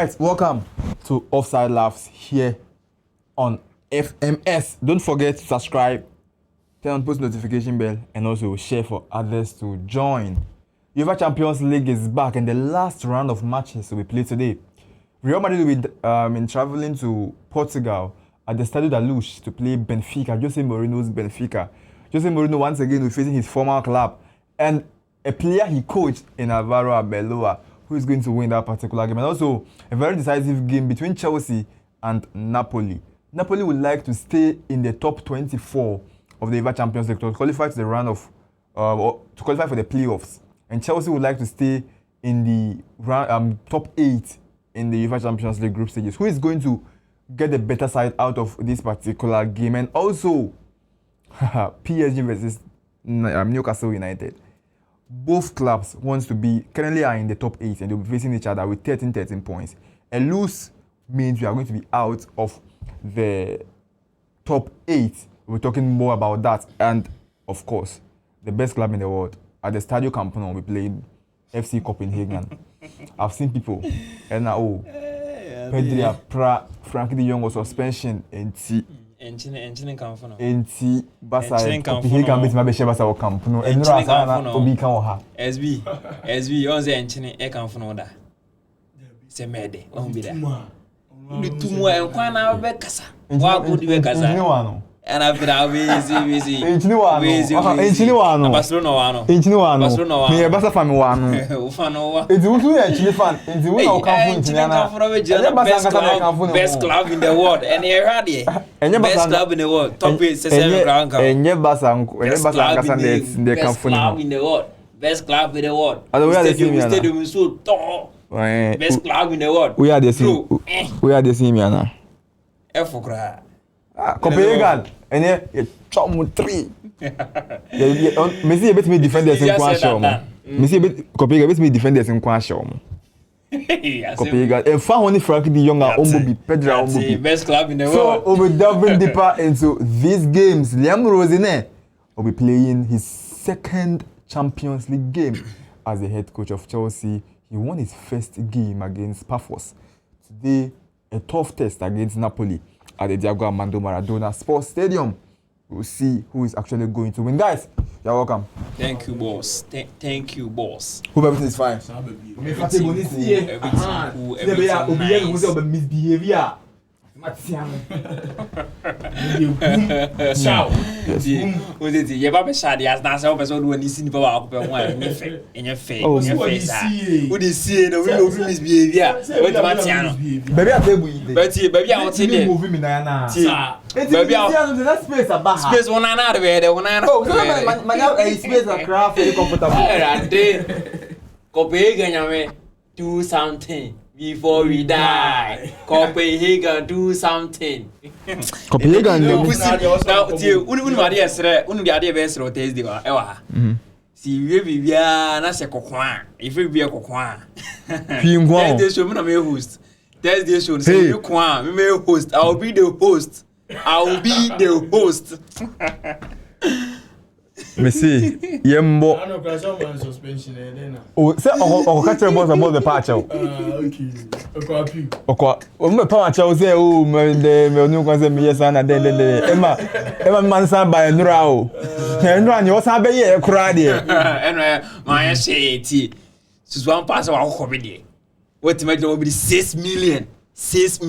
Right, welcome to Offside Laughs here on FMS. Don't forget to subscribe, turn on post notification bell, and also share for others to join. UEFA Champions League is back, and the last round of matches will be played today. Real Madrid will be traveling to Portugal at the Estádio da Luz to play Benfica, Jose Mourinho's Benfica. Jose Mourinho once again will be facing his former club and a player he coached in Alvaro Arbeloa, who is going to win that particular game. And also a very decisive game between Chelsea and Napoli. Napoli would like to stay in the top 24 of the UEFA Champions League to qualify to the round of to qualify for the playoffs. And Chelsea would like to stay in the top 8 in the UEFA Champions League group stages. Who is going to get the better side out of this particular game? And also PSG versus Newcastle United. Both clubs wants to be currently are in the top 8 and they'll be facing each other with 13 points. A lose means we are going to be out of the top 8. We're talking more about that. And of course, the best club in the world at the Stadio Camp Nou, we played FC Copenhagen. I've seen people and now Pedri, Frankie de Jong was suspension and Enchine Camp Nou. Enti Barca Copenhagen bit ma be share Barca Camp Nou. And no na obi kan ha. SB on say Enchine e Camp Nou da. Se mede, on bi da. Ndi tumu en kwa na be kasa. Wa go di be kasa. Enchine wa no. And after that we Enchine wa no. Enchine wa no. Barcelona wa no. Enchine wa no. Barcelona wa. Me Barca fan wa no. O fan wa. Enti wo tu Enchine fan. Enti wo na o kan fu Enchine na. Best club in the world. And here are the best club in the world. Top 8 7 ground cup. Enye Barca kasa de kan fu club in the world. Best club in the world. Stadium so tall. Best club in the world. We are the same. We are the same yana. Efokra. Copenhagen and chop mu 3. Messi a bit me defenders in Kwasho. Messi Copenhagen bit me defenders in Kwasho. Copenhagen and found only Frankie de Jong and Ombobi Pedra Ombobi. Best club in the world. So we'll be delving deeper into these games. Liam Rosine will be playing his second Champions League game as the head coach of Chelsea. He won his first game against Pafos. Today, a tough test against Napoli at the Diego Armando Maradona Sports Stadium. We'll see who is actually going to win. Guys, you're welcome. Thank you, boss. Thank you, boss. Hope everything is fine. Misbehavior. Ciao. Vous êtes, il y a pas de as na so person do ni sin pa wa ko one enye fe. Ou dey see no we misbehavior. What Matiano. Baby a table yi. Baby a oti dey. Move me na. Baby a the space aba. Space one na dey one na. Oh, so man space a craft very comfortable. And then Copenhagen yame do something before we die. Copenhagen do something. Copenhagen now unu ma dey esre unu dey be esre Thursday wa ewa. Si we bibia na se kokwa if we bibia kokwa Thursday show me na me host Thursday show say you kwa me host. I'll be the host. Messi yembo I know class man suspension then. o say o catch boss about the patch o Okay. okwa o me patch o say o me onu kon say me yes na den ema man san ba enura o enura ni o san be ye kura de enura my shit so one pass wa ko be de what me do be 6 million 6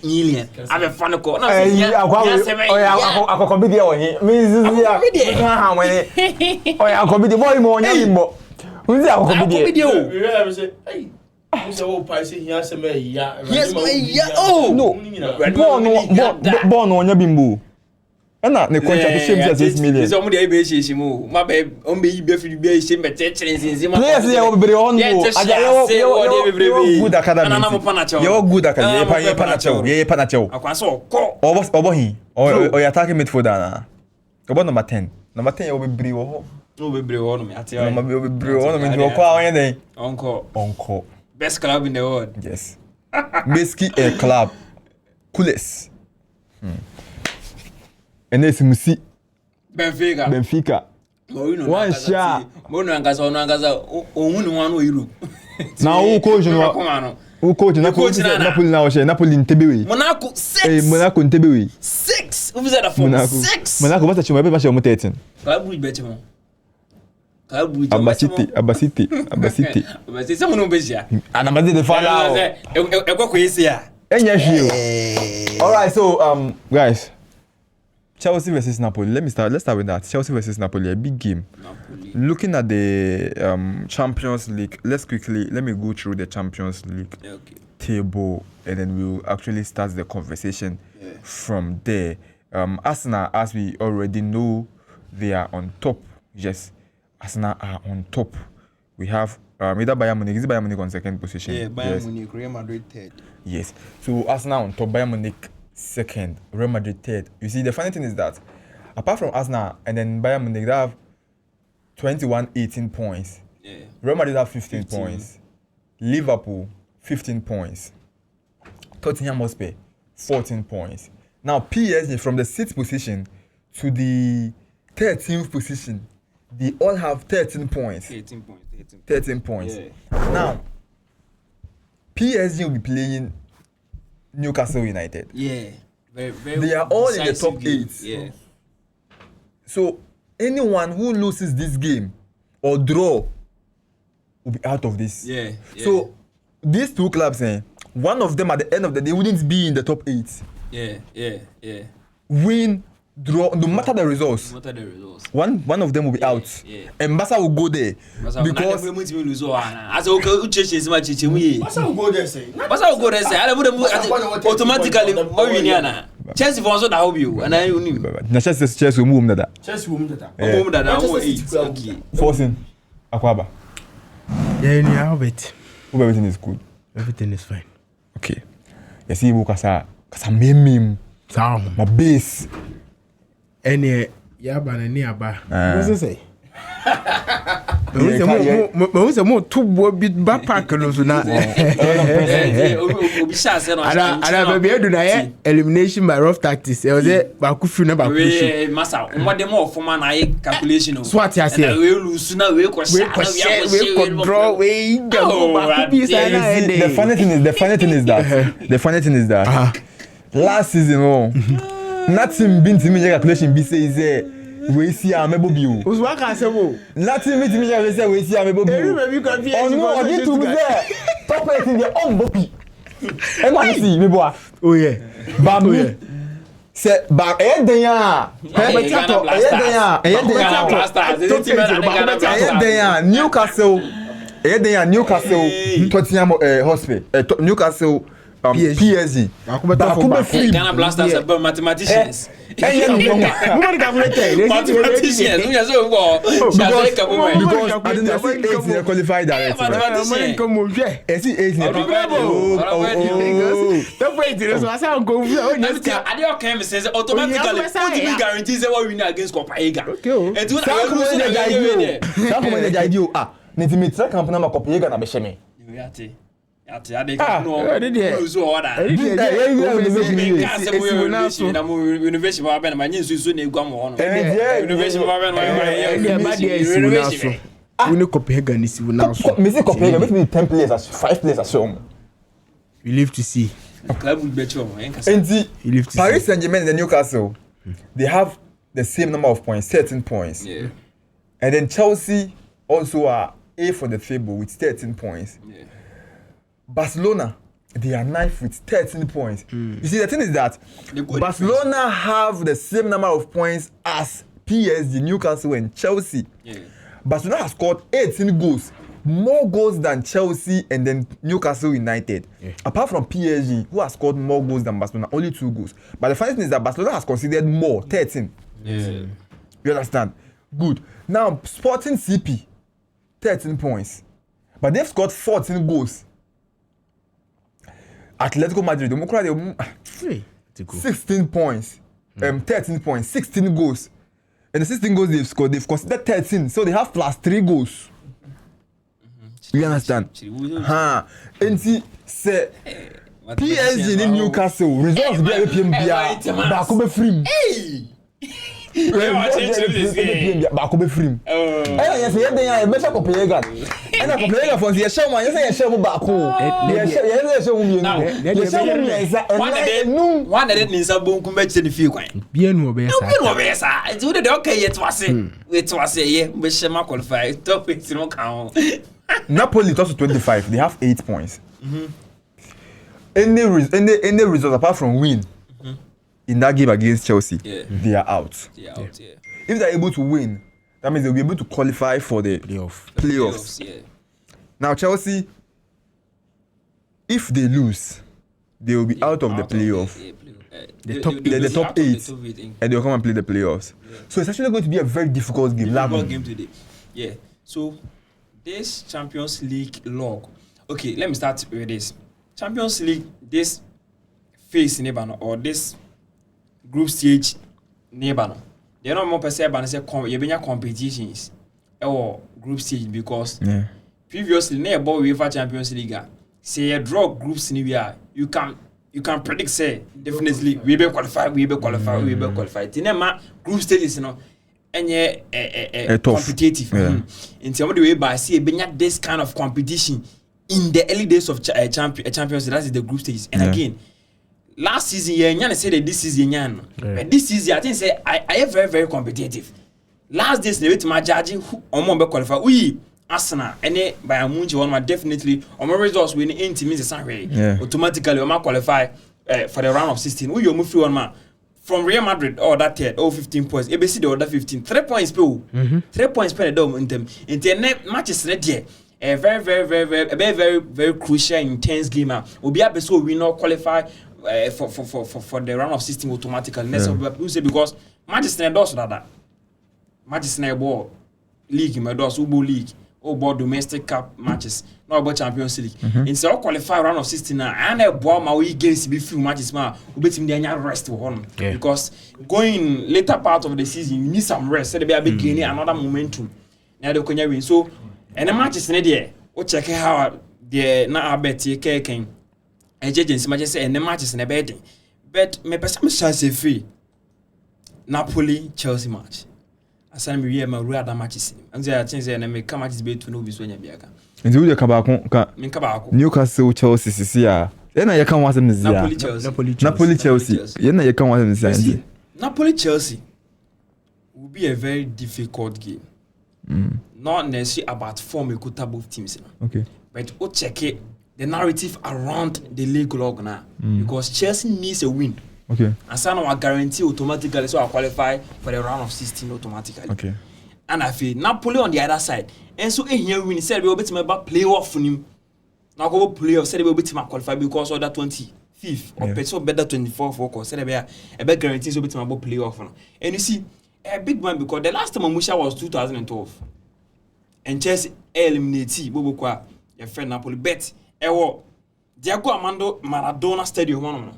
million. I'm a fan of corner. Akoko bi de o hin. Mi zizi ya. Ha wani. Oya akoko bi de boy mo nya bimbo. Unzi akoko bi de. We have say, hey. So what price here say me ya. Yes, me ya. Oh. No. Born no nya bimbo. Ena ne contract shame 6 million. So mo dey be shimu. Ma be on be be fi be shame be chenzi ma. Yes, you will be on. You good academy. You good academy. You panacho. Akwaso ko. Obo hin. O attacking midfielder na. Obo number 10. Number 10 you will be bri wo. No be bri wo no me ati. No be bri wo no me wo kwa wan den. Onko. Best club in the world. Yes. Basically a club. Coolest. And this Musi Benfica. One shot. Mono angaza ohunu wanu Europe. Na who coach no? Who coach Napoli now? Napoli in Tebeway. Monaco 6. Monaco in Tebeway. 6. Who's that for? 6. Monaco what's the match you 13? Club Brugge better man. Club Brugge. Abasiti. Someone no be here. And I'm the final. E go kwesi a. All right, so guys, Chelsea versus Napoli. Let's start with that. Chelsea versus Napoli, a big game. Napoli. Looking at the Champions League, let me go through the Champions League table, and then we'll actually start the conversation from there. Arsenal, as we already know, they are on top. Yes, Arsenal are on top. We have either Bayern Munich. Is it Bayern Munich on second position? Yeah, Bayern Munich, Real Madrid third. Yes. So Arsenal on top, Bayern Munich second, Real Madrid third. You see, the funny thing is that apart from Arsenal and then Bayern Munich, they have 18 points. Yeah. Real Madrid have 15 points. Liverpool 15 points. Tottenham Hotspur 14 points. Now PSG from the 6th position to the 13th position, they all have 13 points. 13 points. Yeah. Now PSG will be playing Newcastle United. Yeah. Very they are all in the top 8. Yeah. So anyone who loses this game or draw will be out of this. Yeah. So these two clubs, one of them at the end of the day wouldn't be in the top 8. Yeah. Win, draw, no matter the results. One of them will be out. Yeah. And Barca will go there. Because Barca will go there say. Automatically Chelsea for also that hope you and I knew. Chelsea will move that. Okay. Forcing Akwaba. Yeah, how it? Everything is good. Everything is fine. Okay. You see, kasa meme. My base. Any yaba na ni aba. What does it say? Mo se mo tu bo bi ba park no so na. Ada baby edu na ye elimination by rough tactics. E o say ba ku fi na ba ku shi. Masa, mo dem of man na calculation o. So what you say? We lose na we ko share we ko draw we go ba ku bi sa na e dey. The funny thing is that last season nothing been to me calculation be say we see amebo bi o. Oso aka se mo. Nothing been to me say we see amebo bi o. Everybody confused. No, I to be there. Top 8 in the on bopi. E ma see me boy. Oh yeah. Ba me. Se ba e den ya. Newcastle. Tottenham Hotspur. Newcastle PSG. Ghana Blasters are mathematicians. Mathematicians. We are so well. Because I didn't see 8 qualified directly. Mathematician. Come on, yeah. I see 8 Don't wait, so I sound go. I don't care says automatically what guarantees that we win against Copenhagen. Okay. And when I the idea Nitimetra company na Copenhagen na beheme. We live to see. Paris Saint-Germain and Newcastle, they have the same number of points, 13 points. Yeah. And then Chelsea also are A for the table with 13 points. Yeah. Barcelona, they are 9th with 13 points. You see, the thing is that Barcelona have the same number of points as PSG, Newcastle, and Chelsea. Yeah. Barcelona has scored 18 goals, more goals than Chelsea and then Newcastle United. Yeah. Apart from PSG, who has scored more goals than Barcelona, only 2 goals. But the funny thing is that Barcelona has conceded more, 13. Yeah. You understand? Good. Now, Sporting CP, 13 points. But they've scored 14 goals. Atletico Madrid, 16 points. 13 points, 16 goals. And the 16 goals they've scored, they've considered 13. So they have plus 3 goals. You understand? And see, say, PSG in Newcastle, results be a PM back over free. baako bɛ firim ɛna yɛ sɛ yɛ den a yɛbɛhyɛ Copenhagen ɛna Copenhagen fɔ nti yɛhyɛ mu a yɛsɛ yɛhyɛ mu baako yɛhyɛ mu mmienu yɛhyɛ mu mmiɛnsa ɛnum wɔn na de ne nsa bonkum bɛkyɛ ne fie kwan bia nu ɔbɛyɛ saa nti wo de okay yɛ to ase yɛ bɛhyɛ ma qualify top 8 no ka ho Napoli toss to 25 they have 8 points any result apart from win in that game against Chelsea, they are out. If they're able to win, that means they'll be able to qualify for the playoffs. Now, Chelsea, if they lose, they will be out of the playoff. The top 8, and they'll come and play the playoffs. So it's actually going to be a very difficult game. Difficult game today. Yeah. So this Champions League log. Okay, let me start with this. Champions League, this phase in Ebano or this group stage neighbor no they no more per se ban say you benya competitions or group stage because previously na about UEFA Champions League say you draw groups in where you can predict say definitely we be qualify tinema group stages no enye competitive in some way by say benya this kind of competition in the early days of Champions League. That is the group stages and again last season, yeah, say that this season, but this season, I think say I am very, very competitive. Last days, the my judging on be qualify. We Arsenal, any by a moon, one definitely on my results winning in teams the same way. Automatically, we qualify for the round of 16. We move through one man from Real Madrid. Oh, that 15 points. ABC the other 15, 3 points per. 3 points per the in them. In the matches not yet. A very crucial, intense game. Obi abeso we not qualify. For the round of 16 automatically. Because Manchester does that. Manchester ball league, my does Ubo league, about domestic cup matches, not about Champions League. In so qualify round of 16 now, and a ball my way games be few matches man, who bet him the rest one. Because going later part of the season, you need some rest. So they be a big gaining another momentum. Now they can win. So and the matches in there, we check how the na abeti keken. Agency matches say and the matches in a betting. But me person chance free. Napoli Chelsea match. Asana me my real other matches. And say I think say na me come matches be to no bi so nya biaka. Nti wo ka ba ko Newcastle Chelsea sisi a. Na ye kan wasem nzi a. Napoli Chelsea. Ye na ye kan wasem nzi a. Napoli Chelsea will be a very difficult game. Not necessarily about form equal both teams. Okay. But o check it the narrative around the league log now because Chelsea needs a win. Okay. And so now I guarantee automatically so I qualify for the round of 16 automatically. Okay. And I feel Napoli on the other side. And so here win said we will bet about playoff for him. Now go playoff said we will bet qualify because of that 25th or so better 24th focus said a better guarantee so bet about playoff for. And you see a big man because the last time Musha was 2012. And Chelsea eliminated Bobo Kwa your friend Napoli bet Ewo Diego Armando Maradona Stadium one.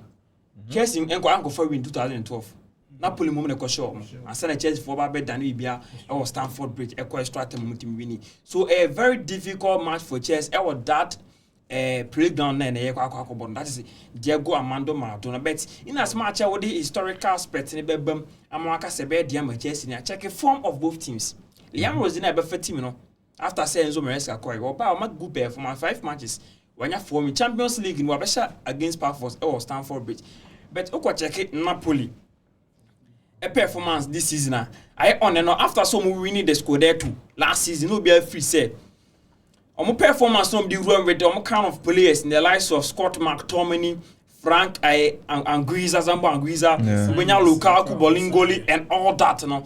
Chelsea enko for win 2012. Napoli moment ko show. And send Chelsea for better than Ibia or Stamford Bridge equal extra time winning. So a very difficult match for Chelsea. Ewo that playground na e kwa bon. That is Diego Armando Maradona. But in as much as the historical aspect in bebem amaka sebe dia ma Chelsea na check the form of both teams. Liam Rosina be team no. After saying Enzo Maresca koi oba ma good performance 5 matches. When you form Champions League in Wabesha against Parkforce or Stamford Bridge. But Oko check it Napoli. A performance this season. I on and after some winning the score there too. Last season, no be a free set. Omo performance no be run with omo kind of players in the likes of Scott McTominay, Frank Anguissa, Zambo Anguissa, Ubenya Lukaku, Bolingoli, and all that. No,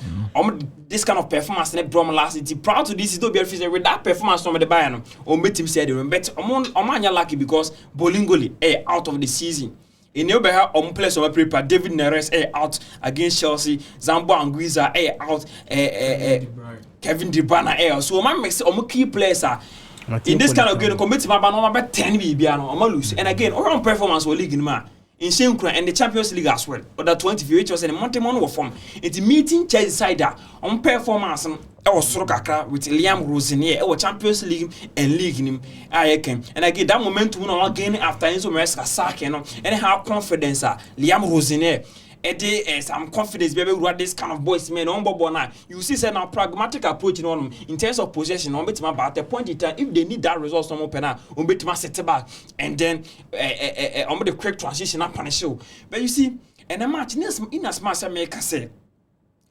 this kind of performance in the drama last season. Proud to this is no be a free set with that performance from the Bayern. Omo team said they but omo lucky because Bolingoli out of the season. In your behalf, place on paper, David Neres out against Chelsea, Zambo Anguissa out, Kevin De Bruyne so man makes key players in this kind of game. Commit my about 10 BBR lose. And again, all performance for league in man in Shankra and the Champions League as well. Or that 20 which was in Montemon war form. It's meeting Chelsea side on performance. I was Sorokaka with Liam Rosinier or Champions League and League in him. I can and again that momentum again after Enzo Maresca sack and how confidence Liam Rosinier some confidence be able to this kind of boys men on bobo now. You see say now pragmatic approach in terms of possession on betima but at the point in time if they need that result some open now on betima set back and then on the quick transition up punish you. But you see and a match in as much as make say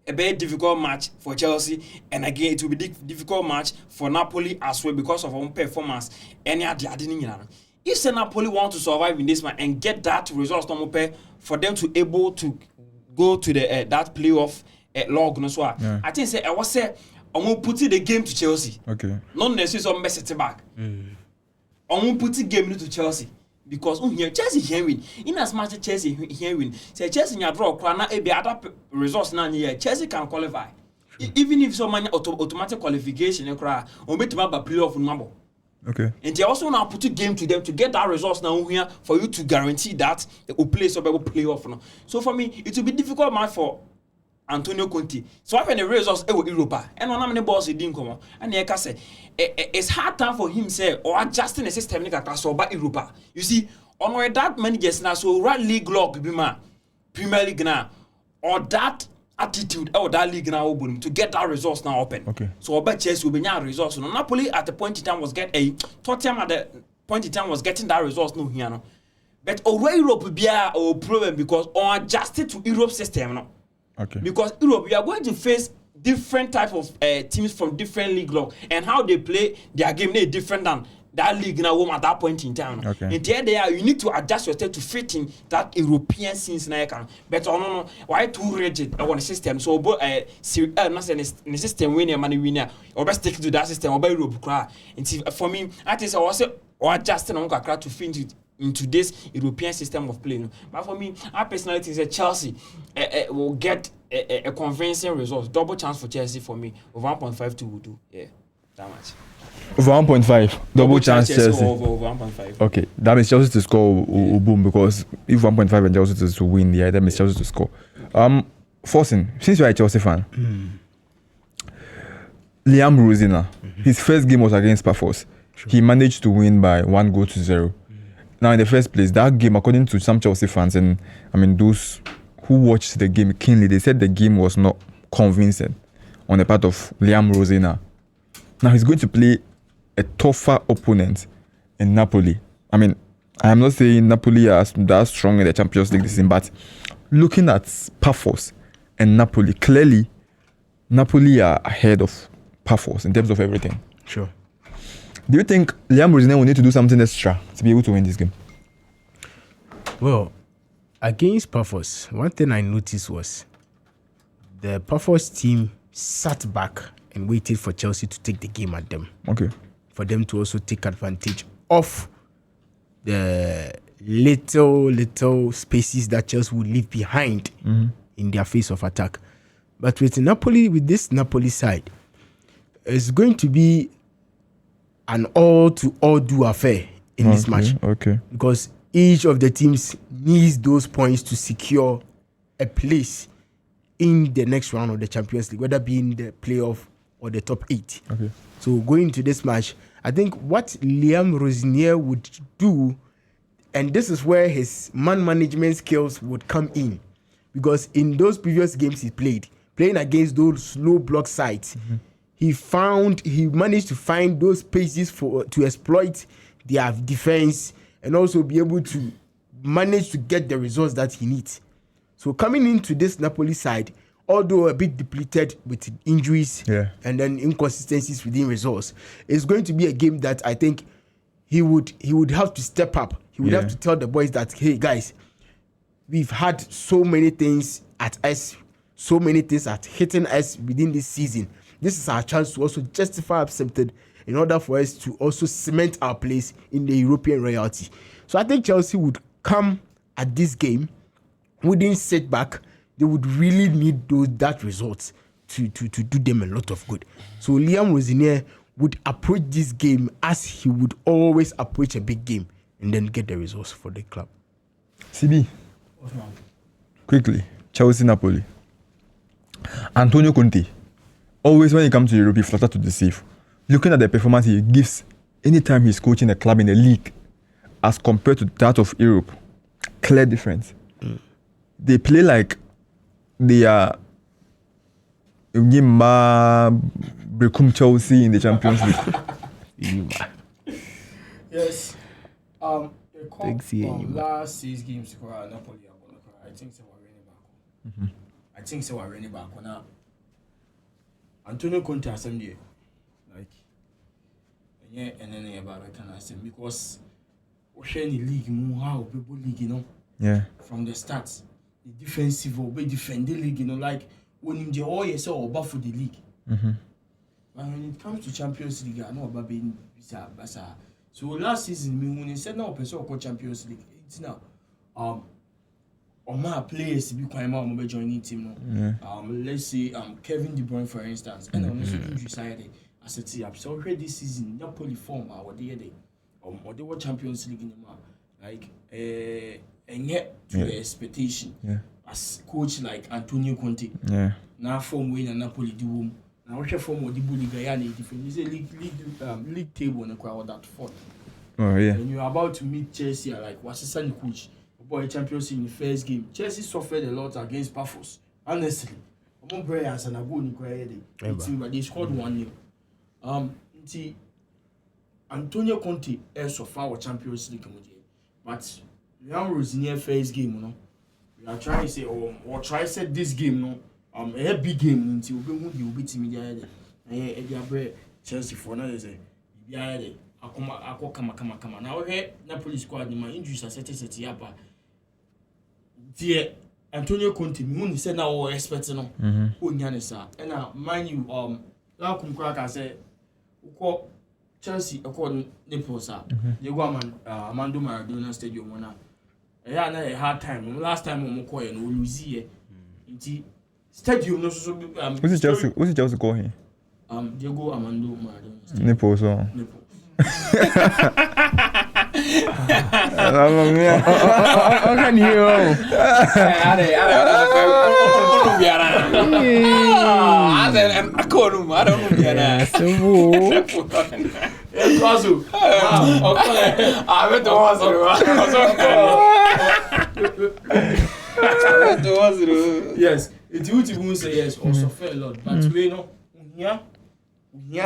a very difficult match for Chelsea and again it will be difficult match for Napoli as well because of own performance any other if say Napoli want to survive in this match and get that result for them to able to go to the that playoff log no so I think say I was say I'm put the game to Chelsea. Okay. Not necessarily mess it back. I'm put the game to Chelsea because here Chelsea here win. In as much as Chelsea here win, say Chelsea nya draw na e be other results na here Chelsea can qualify. Even if so many automatic qualification e cry, on bet ma ba playoff number. Okay. And they also now put a game to them to get that results now here for you to guarantee that they will play so they will play off now. So for me, it will be difficult match for Antonio Conte. So when the results Europa and on how many balls he didn't come on, and he can say it's hard time for him say or adjusting the system like so about Europa. You see, on where that managers now so right league log be man Premier League now or that attitude or that league now to get that results now open. Okay. So I bet Chelsea will be now results. No, Napoli at the point in time was Tottenham at the point in time was getting that results no here no. But already Europe will be a problem because on adjusted to Europe system no. Okay. Because Europe we are going to face different type of teams from different league log and how they play their game they different than that league now at that point in time. No? Okay. And there you need to adjust yourself to fit in that European scenes now can. But no, why too rigid on the system? So not the system winner money winner or best stick to that system or by Europe cry. And see for me, I think I was adjusting on crack to fit into this European system of playing. But for me, I personally think that Chelsea will get a convincing result. Double chance for Chelsea for me. Over 1.52 will do. Yeah, that much. Over 1.5. Double chance Chelsea. Over 1.5. Okay. That means Chelsea to score or boom because if 1.5 and Chelsea to win, yeah, that means Chelsea to score. Forcing, since you're a Chelsea fan, Liam Rosina, his first game was against Pafos. Sure. He managed to win by 1-0. Now, in the first place, that game, according to some Chelsea fans, and I mean, those who watched the game keenly, they said the game was not convincing on the part of Liam Rosina. Now, he's going to play a tougher opponent in Napoli. I mean, I am not saying Napoli are that strong in the Champions League this season, but looking at Pafos and Napoli, clearly, Napoli are ahead of Pafos in terms of everything. Sure. Do you think Liam Rosina will need to do something extra to be able to win this game? Well, against Pafos, one thing I noticed was the Pafos team sat back and waited for Chelsea to take the game at them. Okay. For them to also take advantage of the little spaces that Chelsea would leave behind in their face of attack. But with Napoli, with this Napoli side, it's going to be an all-do affair in this match. Okay. Because each of the teams needs those points to secure a place in the next round of the Champions League, whether be in the playoff or the top 8. Okay. So going into this match, I think what Liam Rosinier would do, and this is where his man management skills would come in, because in those previous games he playing against those slow block sides, he managed to find those spaces to exploit their defense and also be able to manage to get the results that he needs. So coming into this Napoli side, although a bit depleted with injuries and then inconsistencies within results, it's going to be a game that I think he would have to step up. He would have to tell the boys that, hey guys, we've had so many things at us, so many things at hitting us within this season. This is our chance to also justify something in order for us to also cement our place in the European royalty. So I think Chelsea would come at this game, wouldn't sit back. They would really need that result to do them a lot of good. So Liam Rosinier would approach this game as he would always approach a big game and then get the results for the club. CB, quickly, Chelsea, Napoli. Antonio Conte, always when he comes to Europe, he flutters to deceive. Looking at the performance he gives anytime he's coaching a club in the league as compared to that of Europe, clear difference. They play like they are Become Chelsea in the Champions League. Yes. The Big C, last 6 games to Napoli. I think so. I think so. We're running back now. Antonio Conte has some day, like, and then about I can ask him because we're in the league, how people league, you know. Yeah. From the start, the defensive or be defend the league, you know, like when you all yourself or for the league. But when it comes to Champions League, I know about being Barca. So last season, when you said now person called Champions League, it's now on my players be quite more joining team now. Let's say Kevin De Bruyne for instance, and also injury side as a team. So already this season Napoli form our day or they were Champions League in the like and yet to the expectation as coach like Antonio Conte. Now form win and Napoli do. Now we form what the bully guy different. It's a league table on the crowd that fourth. Oh yeah. When you're about to meet Chelsea, like what's the son coach? Boy, Champions League in the first game. Chelsea suffered a lot against Pafos. Honestly, among players and I go in but they scored 1-0. Antonio Conte is so far Champions League, but Liam Rosenier first game, you know. We are trying to say, or try to set this game, no. A big game until we will beat media. And Chelsea for another say, Come. Now here Napoli squad my injuries are set up. Dear Antonio Conte, me said now we expecting no. And now mind you, now come crack I say, Chelsea according Naples they go Armando Maradona Stadium one now. Yeah, na a hard time. Last time we call you no lose here. Stadium no so What's the Chelsea call here? Diego Armando Maradona Stadium. Naples. Yes, it's you to say yes, also fair a lot, but we know here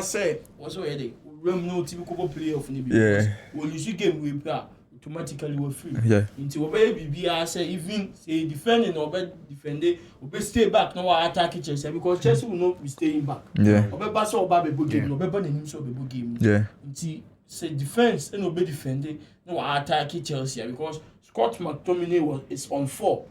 say also headache. No typical player of the because when you see game we play automatically we're free. Yeah. Until baby I say even say defending or defending or stay back now attack Chelsea because Chelsea will not be staying back. Yeah. Or Barca or Babe game no be the so be game. Yeah. Until say defense and be defending no attack Chelsea because Scott McTominay is on 4.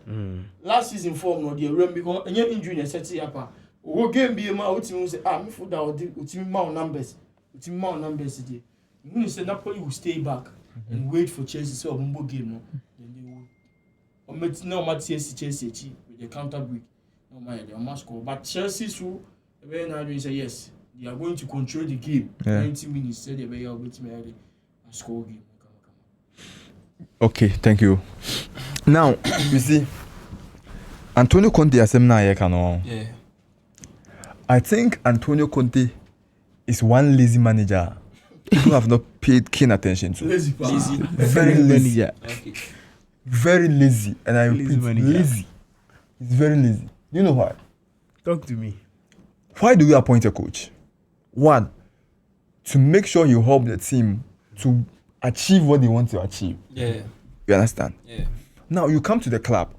Last season form no the run because any injury set up. O game be ma o team say me for that o team ma numbers. Team more numbers today. You say Napoli will stay back and wait for Chelsea so a bumbo game no. Then they will. Or met no Chelsea with the counter break. No matter they must score. But Chelsea through when now they say yes, they are going to control the game. 90 minutes say they be able to make a score game. Okay, thank you. Now you see, Antonio Conte has now Yeah. I think Antonio Conte is one lazy manager who have not paid keen attention to. Lazy. Very lazy. Okay. Very lazy. And I repeat, lazy. He's very lazy. You know why? Talk to me. Why do we appoint a coach? One, to make sure you help the team to achieve what they want to achieve. Yeah. You understand? Yeah. Now you come to the club.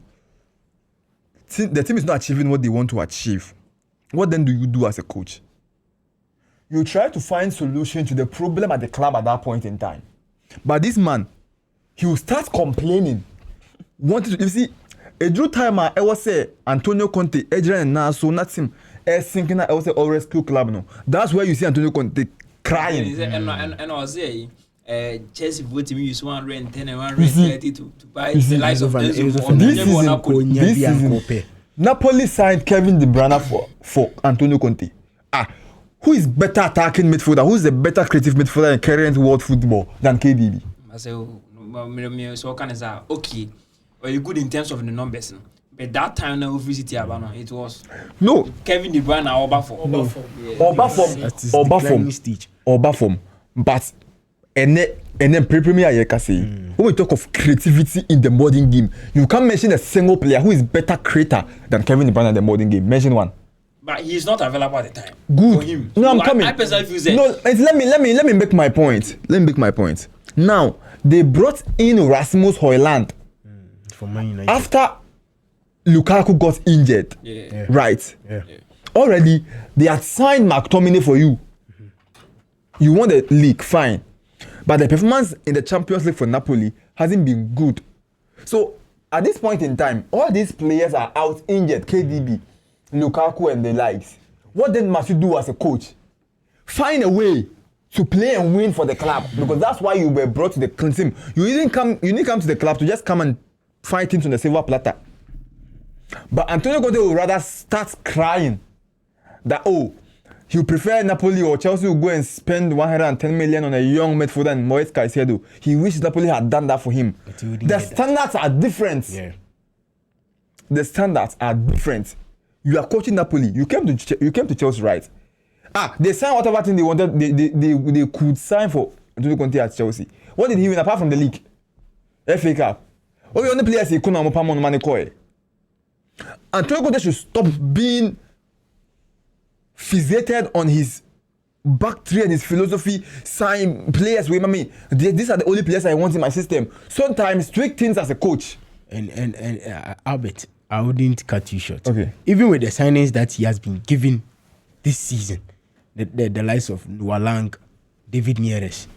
The team is not achieving what they want to achieve. What then do you do as a coach? You try to find solution to the problem at the club at that point in time. But this man, he will start complaining. You see, a drew time I was say Antonio Conte, Adrian and Naso, not him, thinking I was say all rescue club no. That's where you see Antonio Conte crying. And I was saying, Chelsea voted me use 110 and 130 to buy the likes of this season, Napoli signed Kevin De Bruyne for Antonio Conte. Who is better attacking midfielder? Who is the better creative midfielder in current world football than KDB? I say, so can I say, okay, well, you're good in terms of the numbers. But that time now, it was Kevin De Bruyne or Obafom. Obafom. But and then Premier year can say when we talk of creativity in the modern game, you can't mention a single player who is better creator than Kevin De Bruyne in the modern game. Mention one. But he's not available at the time. Good. For him. No, I'm coming. I personally feel that. No, let me make my point. Now they brought in Rasmus Højlund For Man United. after Lukaku got injured. Yeah. Right. Yeah. Already they had signed McTominay for you. You won the league, fine. But the performance in the Champions League for Napoli hasn't been good. So at this point in time, all these players are out injured. KDB, Lukaku, and the likes. What then must you do as a coach? Find a way to play and win for the club, because that's why you were brought to the team. You didn't come to the club to just come and fight teams on the silver platter. But Antonio Conte will rather start crying that he prefer Napoli or Chelsea will go and spend 110 million on a young midfielder and Moise Caicedo. He wishes Napoli had done that for him. The standards are different. Yeah. The standards are different. You are coaching Napoli. You came to Chelsea, right? They signed whatever thing they wanted. They could sign for Antonio Conte at Chelsea. What did he win apart from the league? FA Cup. The only players he couldn't have money. Antonio Conte should stop being fixated on his back three and his philosophy. Sign players with me. These are the only players I want in my system. Sometimes tweak things as a coach. And Albert, I wouldn't cut you short. Okay. Even with the signings that he has been given this season, the likes of Walang, David Neres,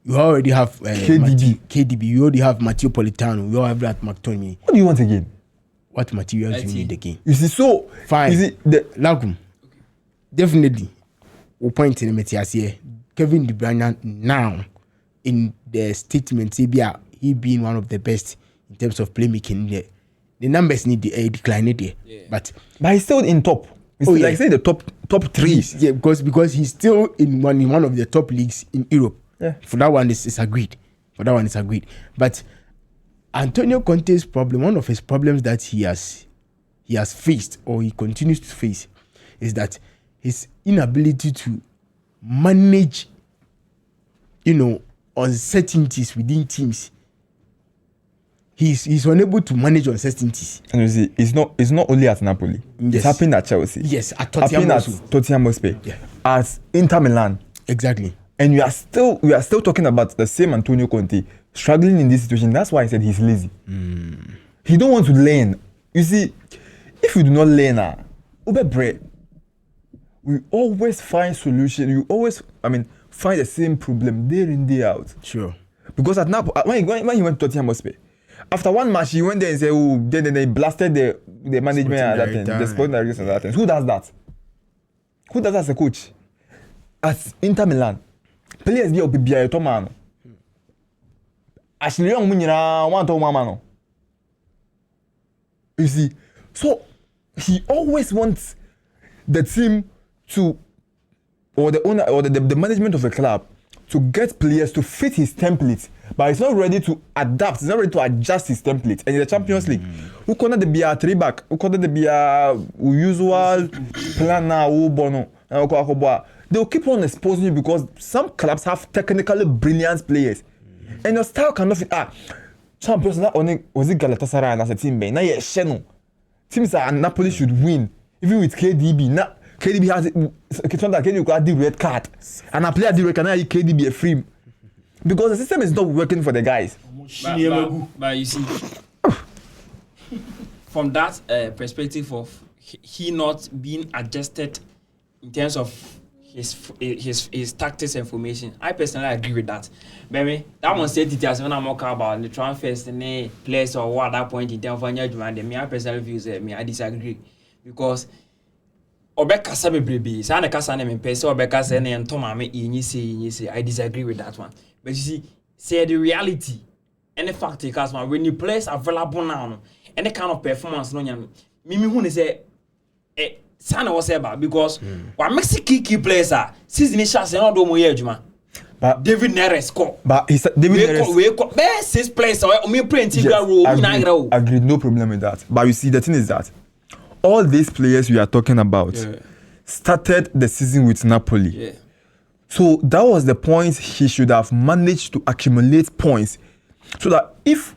you already have KDB. You already have Matteo Politano. You already have that McTominay. What do you want again? What materials do you need again? You see, so fine. Is it the Lagum? Definitely. We point in the Metias here. Kevin De Bruyne now in the statement, he being one of the best in terms of playmaking. The numbers need decline there, but he's still in top. He's still, like say the top three. Yeah, because he's still in one of the top leagues in Europe. Yeah. For that one is agreed. But Antonio Conte's problem, one of his problems that he has faced or he continues to face, is that his inability to manage, uncertainties within teams. He's unable to manage uncertainties. And you see, it's not only at Napoli. Yes. It's happened at Chelsea. Yes, at Tottenham also. At Tottenham Hotspur. Yeah. At Inter Milan. Exactly. And we are still talking about the same Antonio Conte struggling in this situation. That's why I said he's lazy. He don't want to learn. You see, if you do not learn, we always find solution. You always, find the same problem day in, day out. Sure. Because at Napoli, when he went to Tottenham Hotspur, after one match, he went there and said, then they blasted the management at that time, the sporting directors at that time. Who does that? Who does that as a coach? At Inter Milan, players get be a man. Actually, young munyina want to mama. You see, so he always wants the team to, or the owner, or the management of the club to get players to fit his template, but he's not ready to adapt. He's not ready to adjust his template. And in the Champions League, who cannot be a three back, who cannot be a usual plan now, who bono, they'll keep on exposing you because some clubs have technically brilliant players, and your style cannot fit. Champions not only was it Galatasaray as a team, but now you're Sheno. Teams that Napoli should win, even with KDB. Now KDB has KDB got the red card, and a player the red card now KDB a free because the system is not working for the guys. But you see, from that perspective of he not being adjusted in terms of his tactics and formation, I personally agree with that. Baby, that one said it as when I'm talking about the transfers and the players or what at that point in time for new demand. Me, I personally view I disagree because Obeka sabe baby, sana kasa na me pese Obeka say na ntoma me say I disagree with that one. But you see, say the reality and the fact because when you players available now and the kind of performance no nyam me hu say sana was about because what makes key players are season initials and all do mo adwuma. But David Neres score. But David Neres best 6 players or me play integral role agree, no problem with that. But you see the thing is that all these players we are talking about started the season with Napoli. So that was the point he should have managed to accumulate points so that if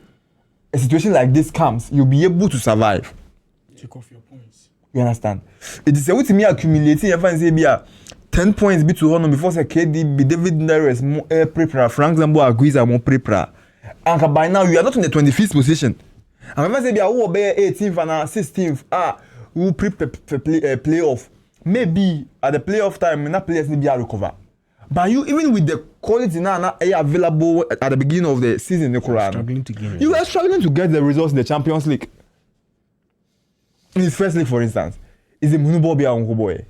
a situation like this comes, you'll be able to survive. Take off your points. You understand? It is a way to me accumulating if I say be 10 points be to one before say KD be David Neres more prepare Frank Zambo agrees are more prepare. And by now you are not in the 25th position. And if I say be who be 18th and 16th who prepare playoff. Maybe at the playoff time na players need be recover. But you even with the quality now available at the beginning of the season, you are struggling to get the results in the Champions League. In his first league, for instance, is a Munubo be a boy.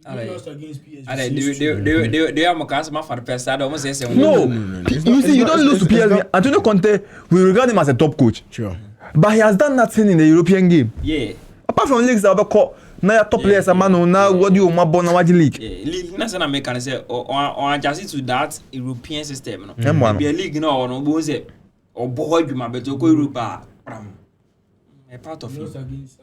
Lost against PSG. They are Mokasma for the first side. Almost say no. You see, you don't lose to PSG. Antonio Conte, we regard him as a top coach. Sure. But he has done nothing in the European game. Yeah. Apart from leagues that are called. Now your top players are man now what do you want born na league? League na say na make can say on adjust to that European system no. Be a league no no bo say or boy dwuma beto ko Europe a part of Lost against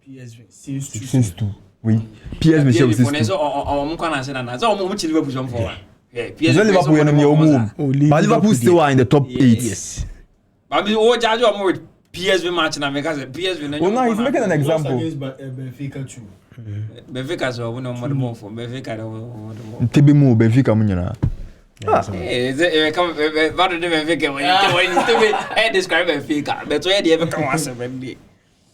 PSV. 6-2. Oui. PSV show 6-2. So on can say na so on chili Liverpool jump forward. Yeah, PSV Liverpool no home. But Liverpool still are in the top 8. Yes. But we judge on with PSV match na make say PSV na. Oh no, he's making an example. Against Benfica too. Benfica so we no more for Benfica no. Tebe mu Benfica mu nyina. Come what do Benfica when you describe Benfica but where they ever come once every.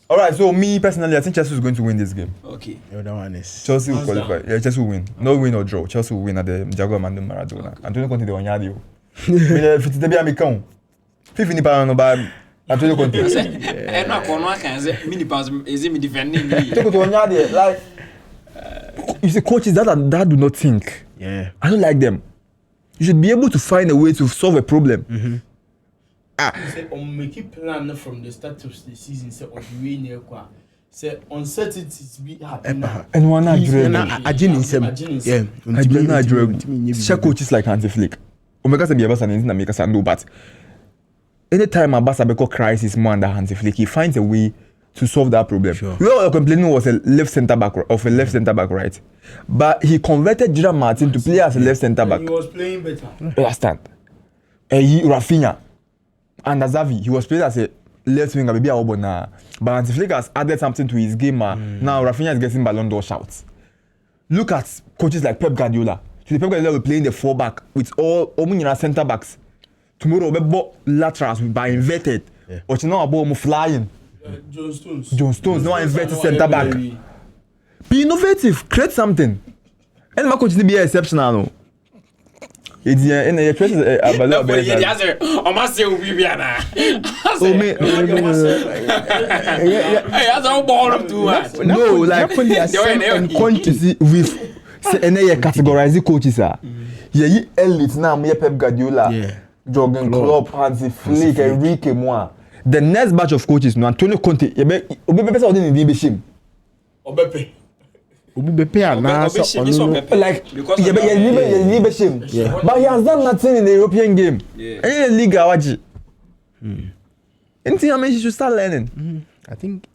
All right, so me personally I think Chelsea is going to win this game. Okay. The other one is Chelsea will qualify. Yeah, Chelsea will win. No win or draw. Chelsea will win at the Jaguar Armando Maradona. Antonio Conte de onyadi o. Me fit dey be american. Fifi ni pa no ba Antonio Conte. Eh no kono kan say mini pass is me defending me. Take to onyadi like you see coaches that do not think. yeah. I don't like them. You should be able to find a way to solve a problem. Say make a plan from the start of the season. Say on the way near kwa. Say uncertainties be happen. And one not He's dream. agin in some. Yeah. I do not dream. Share coaches like Hansi Flick. Omega say be Barca and na make us no but anytime a Barca be crisis more under Hansi Flick, he finds a way to solve that problem. Sure. We were complaining was a left centre back right, but he converted Gerard Martin to play as a left centre back. He was playing better. Understand? Rafinha and Xavi, he was playing as a left winger, maybe a Obona. But Hansi Flick has added something to his game. Now Rafinha is getting Ballon d'Or shouts. Look at coaches like Pep Guardiola. So Pep Guardiola will play in the 4-back with all centre backs. Tomorrow we bought laterals by inverted. Or you know about flying. John Stones, no inverted centre back. Be innovative, create something. And my coach to be exceptional. No. It's in the press about on must say we be na. Oh me. Hey, that's all ball up to. No, like quantity with and they categorize the coaches are. Yeah, elite now me Pep Guardiola. Yeah. Jurgen Klopp, Hansi Flick, Enrique Moa. The next batch of coaches, no Antonio Conte, obi be person in the shame. Obepe. Obi bepe na so like you be shame. But he has done nothing in the European game. Any league awaji. Anything I mean, you should start learning. I think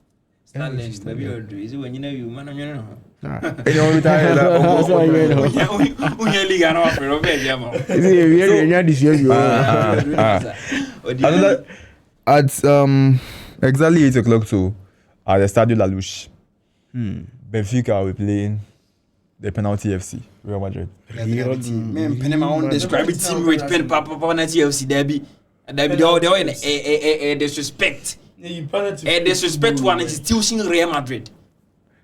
Start learning. Maybe you'll do. Is it when you know you man you know? Anyone retire Liga no for Robert Jamo. Another at exactly 8 o'clock too at the Stadio La Luz. Benfica will be playing the penalty FC Real Madrid. Man, Panama won't describe it team with pen papa penalty FC derby. Derby they are in a disrespect. A disrespect one institution Real Madrid.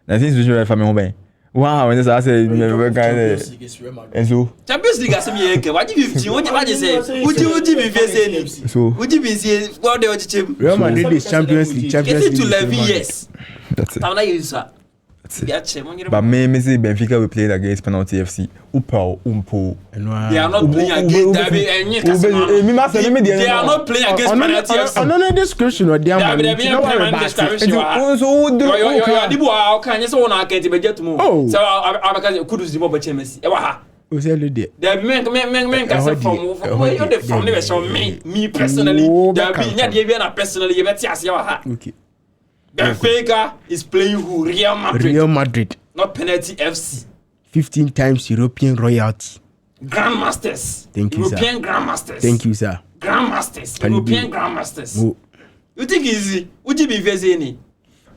I think it's very family. Wow, when I say and so Champions League as me what do you 15 what you say? Would you be facing? So would you be say what they want to Real Madrid is Champions League. Get it to 11 years. that's it. Now you sir. But me say Benfica will play against penalty FC. Upa umpo. They are not playing against Derby and they are not playing against penalty FC. Another description or their man. So you can you so na can't be get to move. So I because Kudus the mobile Messi. E wa ha. O say the men can say from where you the from the so me personally Derby nya dey be na personally you better as you ha. Okay. Benfica is playing who Real Madrid. Real Madrid. Not penalty FC. 15 times European royalty. Grandmasters. Thank you, European sir. Grandmasters. Thank you, sir. Grandmasters. Can you European be- Grandmasters. Oh, You think easy? Would you be very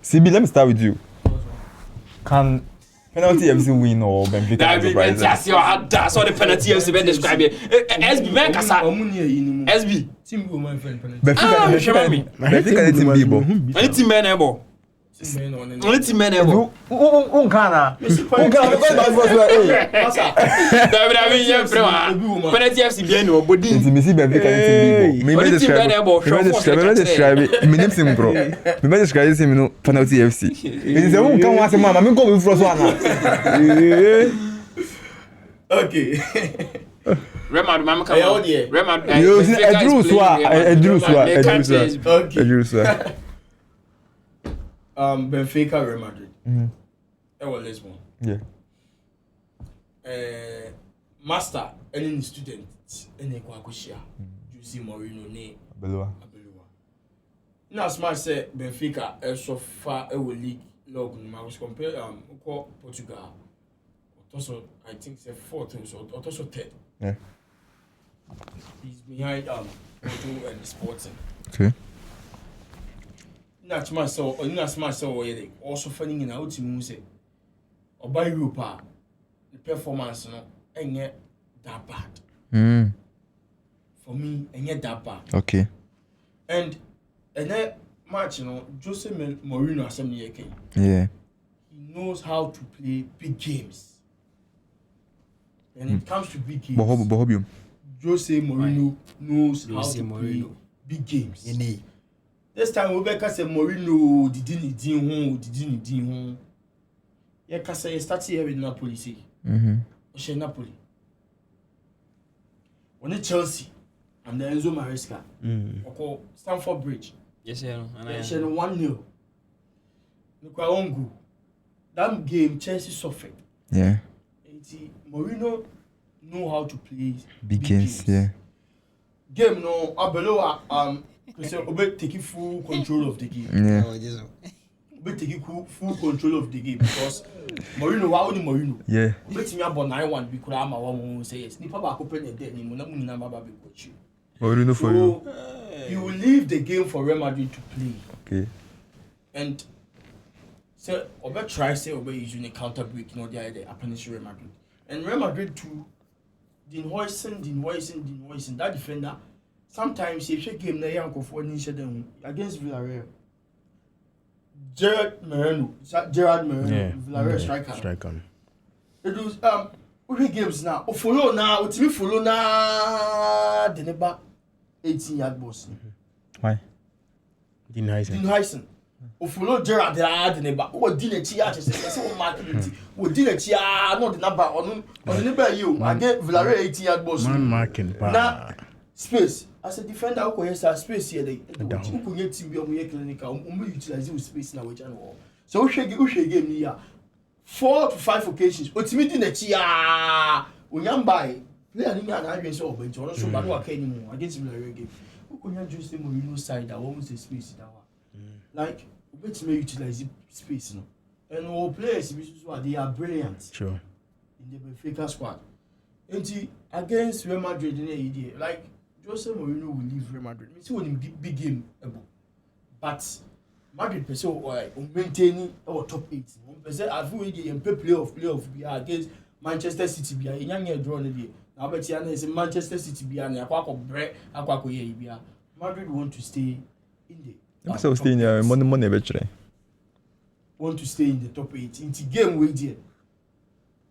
CB, let me start with you. Can penalty FC win or Benfica That be surprise them? that's your that's what the penalty FC been describe it. SB man kasa. SB. Team go my friend penalty. Benfica is team B, bro. Any team man ebo. Only team man ebo. Unkana. That be yeah frema. Penalty FC bien no body. Intimacy Benfica is team B, bro. Only team man ebo. Me describe it. Me name sim, bro. Me describe it, no penalty FC. It is a unkan one say mama, me go with first one. Okay. Rema mama come on. Rema. You see a Drew Swa. Benfica, Real Madrid. That was Lisbon. Yeah. Master, any student, any Kwakushia, Jose Mourinho, ne Below. Abeluwa. Now, smart say Benfica, so far, a league log, I was compared, Portugal. Also, I think it's fourth or also third. Yeah. He's behind Porto and Sporting. Okay. Not myself, or not myself, also finding in our team music or by Europa, the performance, ain't yet that bad. For me, ain't yet that bad. Okay. And that match, Jose Mourinho has something again. Yeah. He knows how to play big games. When it comes to big games, Jose Mourinho knows how to play big games. This time we better say Mourinho didn't home. Yeah, cause I started here with Napoli. See, Napoli. When it Chelsea and the Enzo Maresca, okay, Stamford Bridge. Yes, sir. And 1-0. Look our own goal. That game Chelsea suffered. Yeah. Mourinho know how to play Big games. Yeah. Game no Abeloa so Obe taking full control of the game. Yeah. Obe taking full control of the game because Mourinho wa only Mourinho. Yeah. Obe team about 9-1 because I'm a one say yes. Nipa ba open the dead ni mo na mu na ba be coach. Mourinho for you. You will leave the game for Real Madrid to play. Okay. And so Obe try say Obe using a counter break, you know, the opponent Real Madrid. And Real Madrid too, din hoisting. That defender, sometimes if you game na yanko for any them against Villarreal. Gerard Moreno, yeah. Villarreal striker. It was we games now. Follow now, ultimate follow now. The neighbor 18-yard boss. Why? Dean Heisen. Follow Gerard the neighbor. What did it here? Say what market? What did it here? Not the number on the neighbor you. I get Villarreal 18-yard boss. Man marking. Now space. As a defender, who has space here? Who can get team be on your clinical? We utilize with space now. So we should game here. 4 to 5 occasions. Ultimately next year, we can buy. Player ni na na so bench. So but no anymore against Villarreal game. Who can just the Mourinho side that almost the space that one. Like we bet me utilize space no. And our players they are brilliant. Sure. In the Benfica squad. And against Real Madrid in idea like Jose Mourinho will leave Real Madrid. Me see when big game but Madrid person like maintaining our top 8. Person I feel they playoff be against Manchester City be a young draw no dey. Now bet you say Manchester City be na akwa bre akwa ko ye be. Madrid want to stay in the So stay in your money betre. Want to stay in the top 8. Into game we there.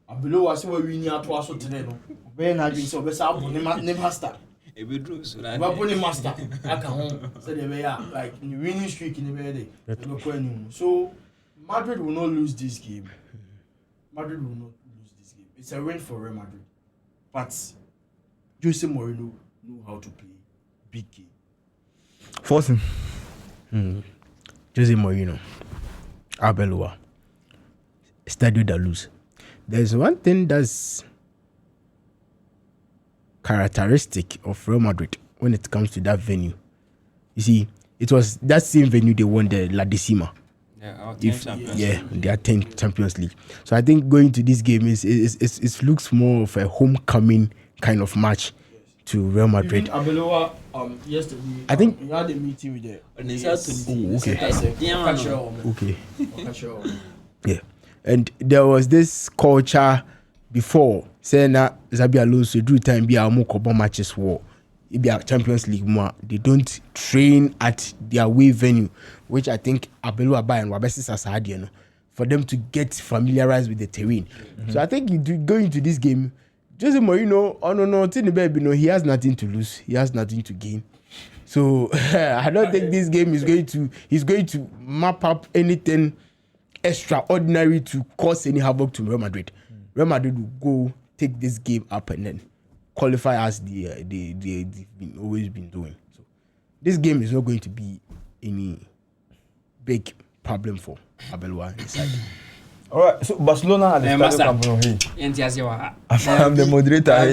Abelo was we win at was so today no. Be na dey so be say never start. We're master. I can say they are like in the winning streak in the way they. So Madrid will not lose this game. It's a win for Real Madrid. But Jose Mourinho know how to play big game. Force him. Jose Mourinho. Arbeloa. Stadio da Luz. There's one thing that's characteristic of Real Madrid when it comes to that venue. You see, it was that same venue they won the La Decima. They are 10th Champions League. So I think going to this game is it looks more of a homecoming kind of match to Real Madrid. Abeloa, yesterday, I think he had a meeting with the. Okay. Yeah, and there was this culture before saying that Xabi Alonso drew time be a more matches war. It be a Champions League more. They don't train at their away venue, which I think Abeloa Ba and Wabesi Sasadi, for them to get familiarized with the terrain. So I think going to this game, Jose Mourinho, he has nothing to lose. He has nothing to gain. So I don't think this game he's going to map up anything extraordinary to cause any havoc to Real Madrid. Real Madrid will go take this game up and then qualify as they've always been doing. So this game is not going to be any big problem for Abeloa inside. All right, so Barcelona at the Stadio Camp Nou. I'm the moderator.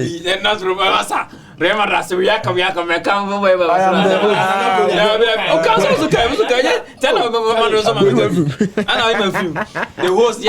The host,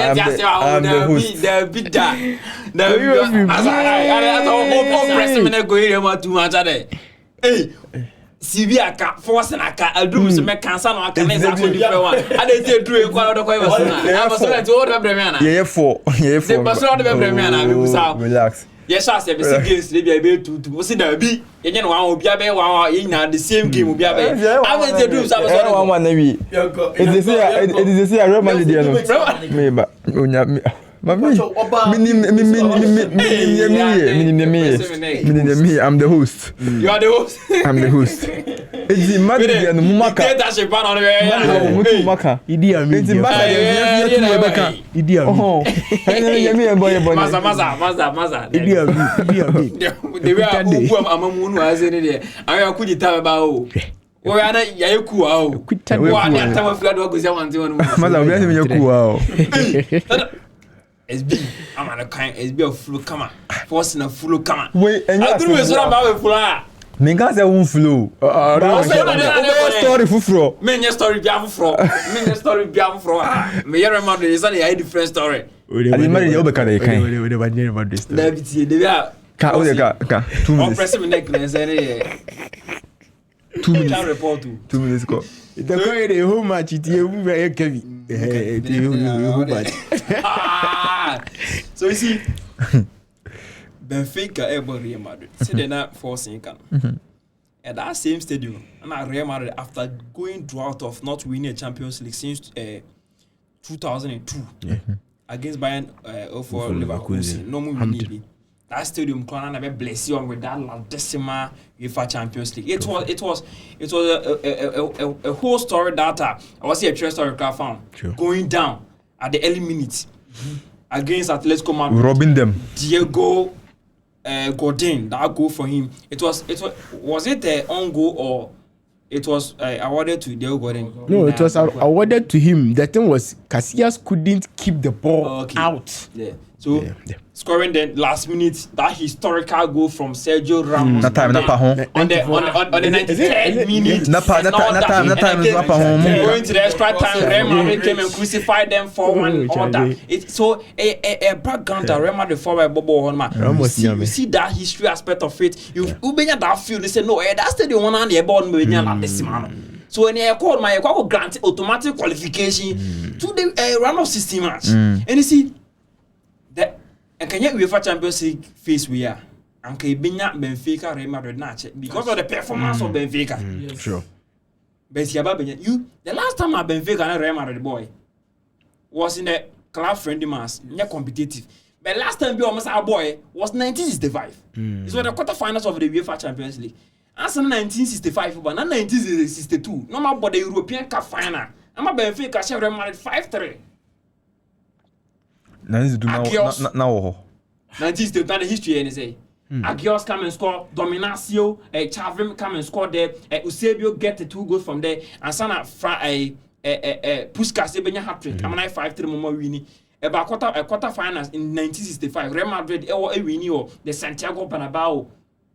Sibi aka force na aka adum se me kansa na aka na za so different one ade te dru e kwa do kwa Barcelona Barcelona to order premier na Yeah, four. the Barcelona the premier na be busa Relax. yes as e be games dey be two see na bi ye nye no one obi abe one ye na the same game obi abe ade te dru sa Barcelona one na wi it is say Real Madrid there no me ba onya Mami, I'm the host. You are the host. I'm the host. It's the Madrid and Mumaka. Idi Amin. Maza. The way I am among was in it. I could tell about. We are not Yaku. One time of flood was one to one. SB, I'm on a kind SB of flu come forcing a flu come. Wait, and I do is about fly. Menga say won flow. Story fufro. Me story bia fufro. Me story bia fufro. Me Real Madrid is a different story. I marry you be kan e kan. David, they are ka 2 minutes. Press me neck and say 2 minutes. can report to 2 minutes go. The going the whole match it very heavy. So you see Benfica able Real Madrid. See they not forcing can. At that same stadium, and Real Madrid after going drought of not winning a Champions League since 2002 against Bayern for Leverkusen. No more winning. That stadium can never bless you with that decimal UEFA Champions League. It was a whole story that I was a true story found going down at the early minutes against Atletico Madrid. Robbing them. Diego Godin, that goal for him. Was it an own goal or it was awarded to Diego Godin? No, it was awarded to him. The thing was Casillas couldn't keep the ball out. Yeah. So scoring the last minute, that historical goal from Sergio Ramos. On the 93rd minute. Going to the extra time, Real Madrid came and crucified them for one order. It's so a background that Real Madrid forward Bobo Honma. You see that history aspect of it. You been that field. They say no, that's the one on the ball. So when you call my grant automatic qualification to the round of 16 match, and you see. And can you UEFA Champions League face we are? And can Benfica Real Madrid match because of the performance of Benfica. Sure. But you the last time I Benfica and Real Madrid boy was in the club friendly match, not competitive. But last time we almost our boy was 1965. It was the quarterfinals of the UEFA Champions League. As in 1965, but not 1962. No more but the European Cup final. I'm a Benfica Real Madrid 5-3. Now 1960 the history and say Agios come and score, Dominacio, Chavim come and score there, Eusebio get the 2 goals from there, and Sana Puskas Benya hat-trick. I'm 5-3 more winning. About quarter finals in 1965, Real Madrid winning the Santiago Bernabeu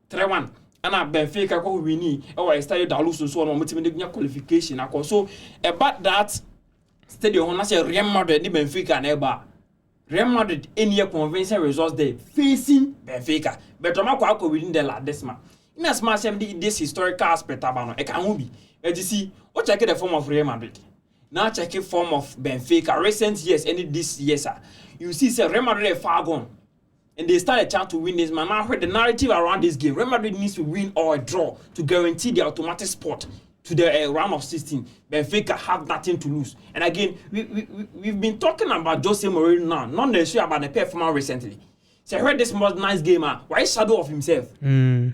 3-1. And Benfica go winning. I started Dalus so on multimedia qualification. So about that stadium on say Real Madrid ni Benfica na eba. Real Madrid any convincing results there facing Benfica. But Tomako within the la this man. In as much as this historical aspect about it can be. But you see, what check the form of Real Madrid. Now check the form of Benfica recent years any this years you see say Real Madrid far gone. And they start a chance to win this man. Now heard the narrative around this game. Real Madrid needs to win or a draw to guarantee the automatic spot to the round of 16. Benfica have nothing to lose. And again, we've been talking about Jose Mourinho now, not necessarily about the performance recently. So I heard this most nice game. Why shadow of himself? On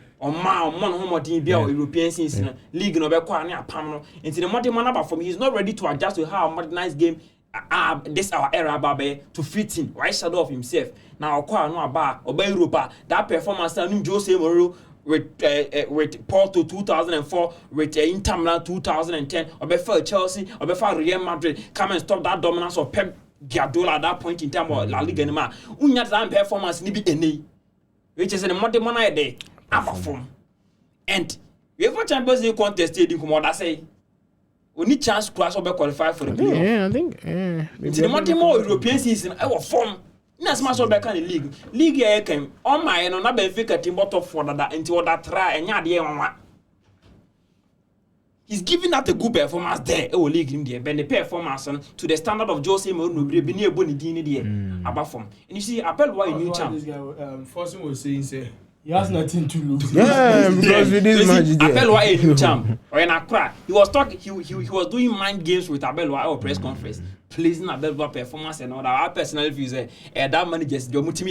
European scenes, league no be kwa ne apam no. Into the modern man from he's not ready to adjust to how modernized game this our era babe to fit in. Why shadow of himself? Now kwa no aba oba Europa that performance na Jose Mourinho with Porto 2004 with Inter Milan 2010 obefa Chelsea obefa Real Madrid come and stop that dominance of Pep Guardiola at that point in time of La Liga anymore. Unya that performance ni bi eni which is in the modern man there perform and we have Champions League contest in come that say only chance class obe qualify for the playoff. Yeah, I think it's the modern more European season I was form. Na smash obe kan league e kan on my no na Benfica team bottom for that into that try enya de enwa. He's giving out a good performance there. Oh, league in there. But the performance to the standard of Jose Mourinho, be near Bonnie Dini there. About form. And you see, Appel why new champ. This guy, Fosun was saying, say he has nothing to lose. Yeah, because with this match, Appel why a new champ. Or in Accra, he was talking. He was doing mind games with Abel Wai press conference, pleasing Abel Wai performance and all that. I personally feel say, that money just do much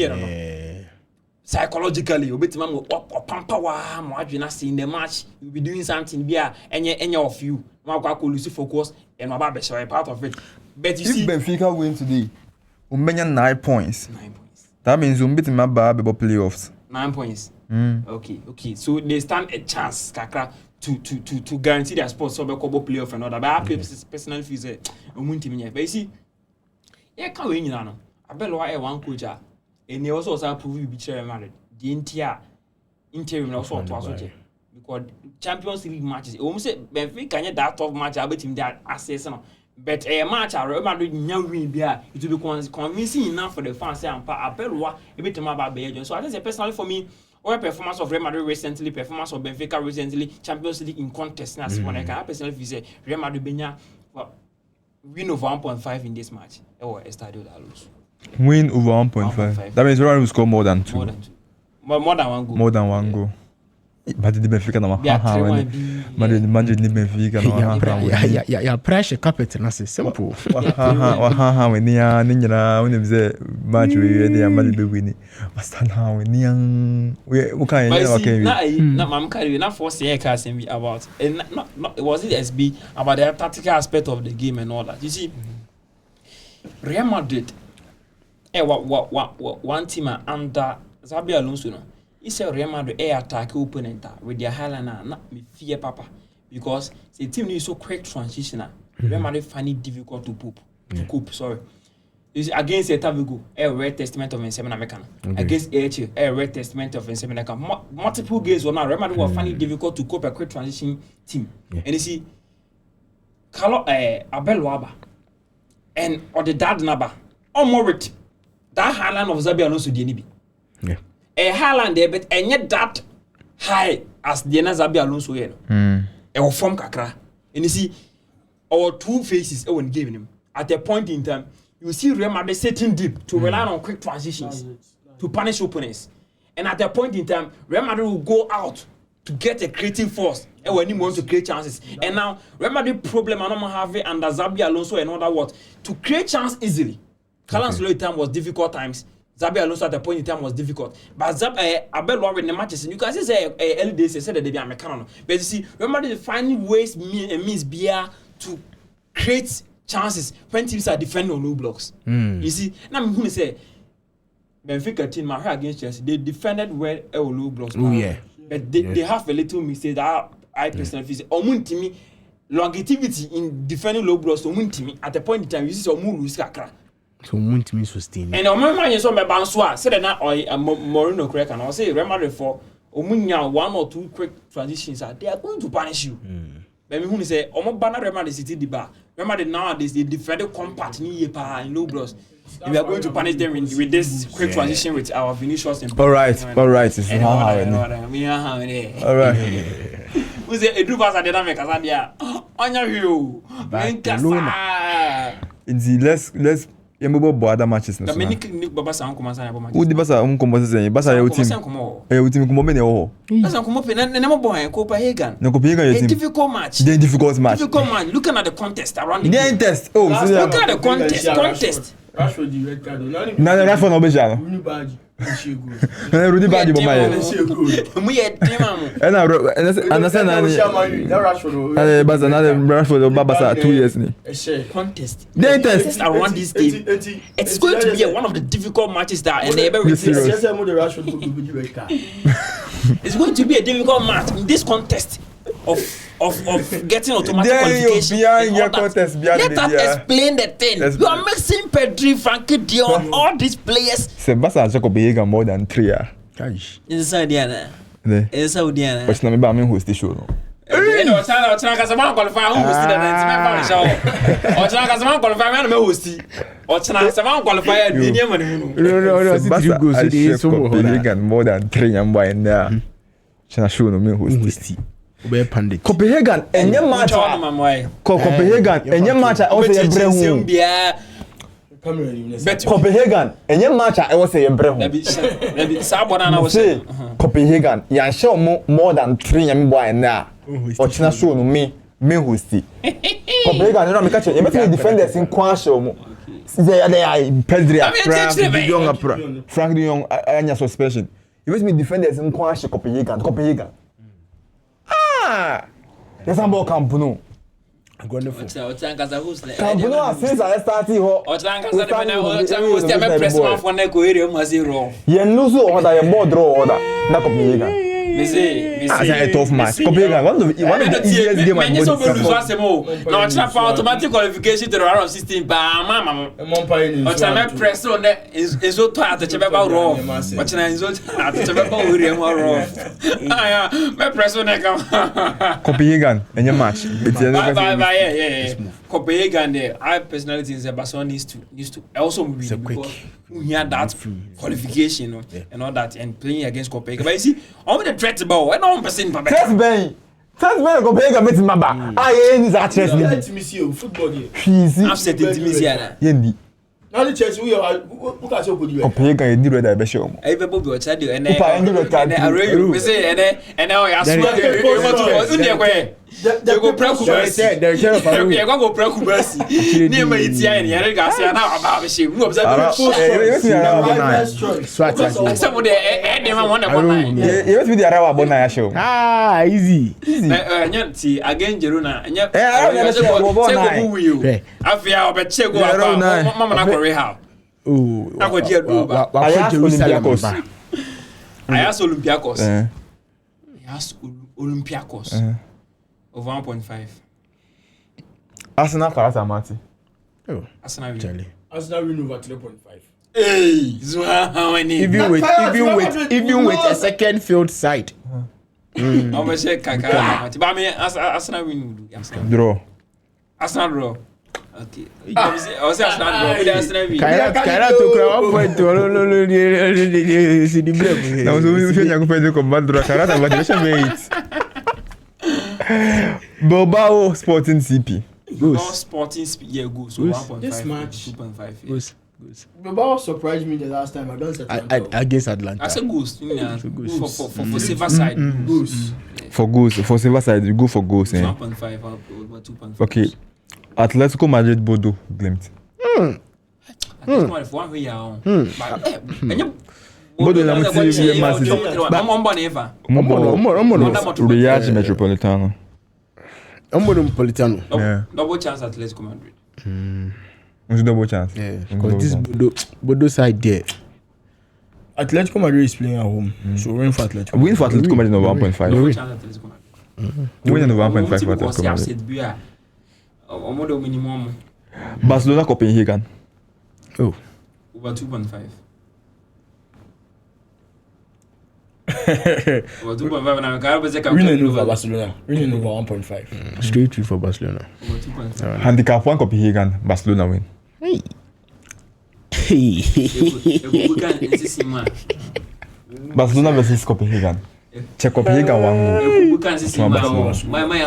psychologically, you bet man up pamper wa mo adwena see in the match you be doing something bia any of you ma kwa lose focus and ma ba show a part of it. But you see, Benfica win today, umenya 9 points. 9 points. That means bit ma ba be playoffs. 9 points. Okay. So they stand a chance kakra to guarantee their spot so be go playoff and all that. But I personally feel say omuntimi. But you see, can we nyina no Abelwa one coach and he also prove you be Real Madrid. The entire interim also to us because Champions League matches. Almost say Benfica get that tough match. I bet him that access no. But a match Real Madrid nya win bia it will be convincing enough for the fans say ampa Abelwa a bit about Belgium. So I think personally for me, our performance of Real Madrid recently, performance of Benfica recently, Champions League in contest. That's when I can personally say Real Madrid benya win over 1.5 in this match. Or Estadio da Luz. Win over 1.5. That means Real will score more than 2. More than one goal. More than one goal. But the Benfica na Madrid ni Benfica na yeah, pressure carpet na simple. When niya when they match we dey Madrid be win. Basta na when niya we can na mam carry na force here can say about and not was it SB about the tactical aspect of the game and all that. You see Real Madrid one team under Xabi Alonso no. He said Real Madrid attack opponent with their highline na me fear papa because the team is so quick transitioner. Real Madrid find it difficult to cope. Sorry. You see, against Tavigo, a rare testament of Ensemble American. Against AH, a rare testament of Ensemble American. Multiple games were now Real Madrid will find it difficult to cope a quick transition team. And you see, Abel Waba and or the dad Naba or Morit. That highline of Xabi Alonso DNB. Yeah. A highland there, but and yet that high as the Xabi Alonso here. A form kakra. And you see, our two faces when giving him. At a point in time, you see Real Madrid sitting deep to rely on quick transitions to punish opponents. And at a point in time, Real Madrid will go out to get a creative force and when you want to create chances. And now Real Madrid problem I don't have it under Xabi Alonso and all that what to create chance easily. Callan's low time was difficult times. Xabi Alonso at the point in time was difficult. But Abel in the matches, and you can say early days, they said that they be a mechanic. But you see, remember they finding ways and means to create chances when teams are defending on low blocks. You see, now I'm going to say, Benfica team, my against Chelsea, they defended well low blocks. Oh, yeah. But they have a little mistake that I personally feel. Omuntimi, longevity in defending low blocks, Omuntimi, at the point in time, you see, Omuru is kakra. So Muntimi sustain. And Omama is on my banswa, said that or Moreno correct, and I'll say remember for Omunya 1 or 2 quick transitions they are going to punish you. But me who say Omo Banner Remember the City Diba Remember that nowadays they defended compact in low blows. We are going to punish them with this quick transition with our Vinicius. All right. It's All right. We say a do pass at the dynamic as I on your view. Let's both other matches. The many Baba San come and Who the Barca composition? Barca your team. Your team come in your That's come up in a boy Copenhagen. No Copenhagen your A team. difficult match. The difficult match. Looking at the contest around the The test. Oh, look at the contest. Rashford the red card. Na Rashford no be jalo. Rooney badge. Rudy Badi bo my. We had team am. And I understand that and Barca na Rashford Barca 2 years ni. Contest. The test Around this game. It's going to be one of the difficult matches that and ever It's going to be a difficult match in this contest of getting automatic qualification. Let us explain the thing. You are mixing Pedri, Frankie Dion, all these players. Barca Jacob Behaga more than 3 years. Inside Diana. Ne. Inside Diana. But na me ba me host the show no. Ọ̀chana kasama qualify who host the 95 show. Ọ̀chana kasama qualify me na host. Ọ̀chana kasama qualify the ni ma ni mu. No. Barca Behaga more than 3 years boy na. Chana show no me host. Obe pandit. Copenhagen enye match. Copenhagen enye match I also ye bre hu. Copenhagen enye match I also ye bre hu. Maybe sabona na was Copenhagen ya show more than 3 years boy na. Ochina show no me hosti. Copenhagen no me catch you better defenders in kwa show mo. They are Pedri, Frank de Jong anya suspension. You better defenders in kwa show Copenhagen. There's some more Camp Nou. Camp Nou since I started here. You lose order, you more draw order. Na Copenhagen. It's a tough match. Copenhagen, one of the easiest game I lose now trap automatic qualification to the round of 16. Press on that is so tired to check about raw. But is so tired to check about William or raw. My press on that. Copenhagen in your match. Yeah. Copenhagen there. I personally think that Barcelona needs to also be quick. We had that qualification and all that and playing against Copenhagen. But you see, on the threat ball, I don't percent for better. Test Ben Copenhagen meet Mamba. Is that chess me see football game. I'm setting Timisiana. Yendi. Now the chess we are who can show good. Copenhagen you do that be show. I be bobi o chadi and I really me say and now I swear you want to they go precursor. They're kind of we are going to go precursor. Near my Tia and Yarga now about she who observe somebody them one one. You must be the Arawa Bona show. Easy. See again Jeruna. I feel but check go mama na correct how. Oh, I go there do ba. I asked Olympiacos. Over 1.5. Arsenal Karata Mati. Oh, Arsenal win. Charlie. Arsenal win over 3.5. Hey, how many? Even with a second field side. I'm a check Kaka. But I mean, Arsenal win. Draw. Arsenal draw. Okay. I was Arsenal draw. With Arsenal win. Kaira to cry 1 point. Now we go for the combat draw. Karata but let's Bilbao Sporting CP. Sporting yeah goes. So 1.5. This match 2.5. Goes. Bilbao surprised me the last time against Atlanta. Against Atlanta. I said goes. For silver side. Goals. For goals, for silver side, you go for goals. 1.5 or 2.5. Okay. Atletico Madrid Bodo Glimt. For 1 year. Bodo na mti massive. Real Metropolitano. Metropolitano. Double chance Atletico Madrid. Double chance. Yeah. Because this Bodo side there. Atletico Madrid is playing at home. So we're in for Atletico. Win for Atletico Madrid over 1.5. Double chance Atletico Madrid. Win over 1.5 for Atletico Madrid. Minimum. Barcelona Copenhagen. Oh. Over 2.5. Over 2.5 now. Can I Winning over Barcelona. Winning over 1.5. Straight win for Barcelona. Over 2.5. Handicap 1 Copenhagen, Barcelona win. Hey. Barcelona versus Copenhagen. Check Copenhagen 1 We can see my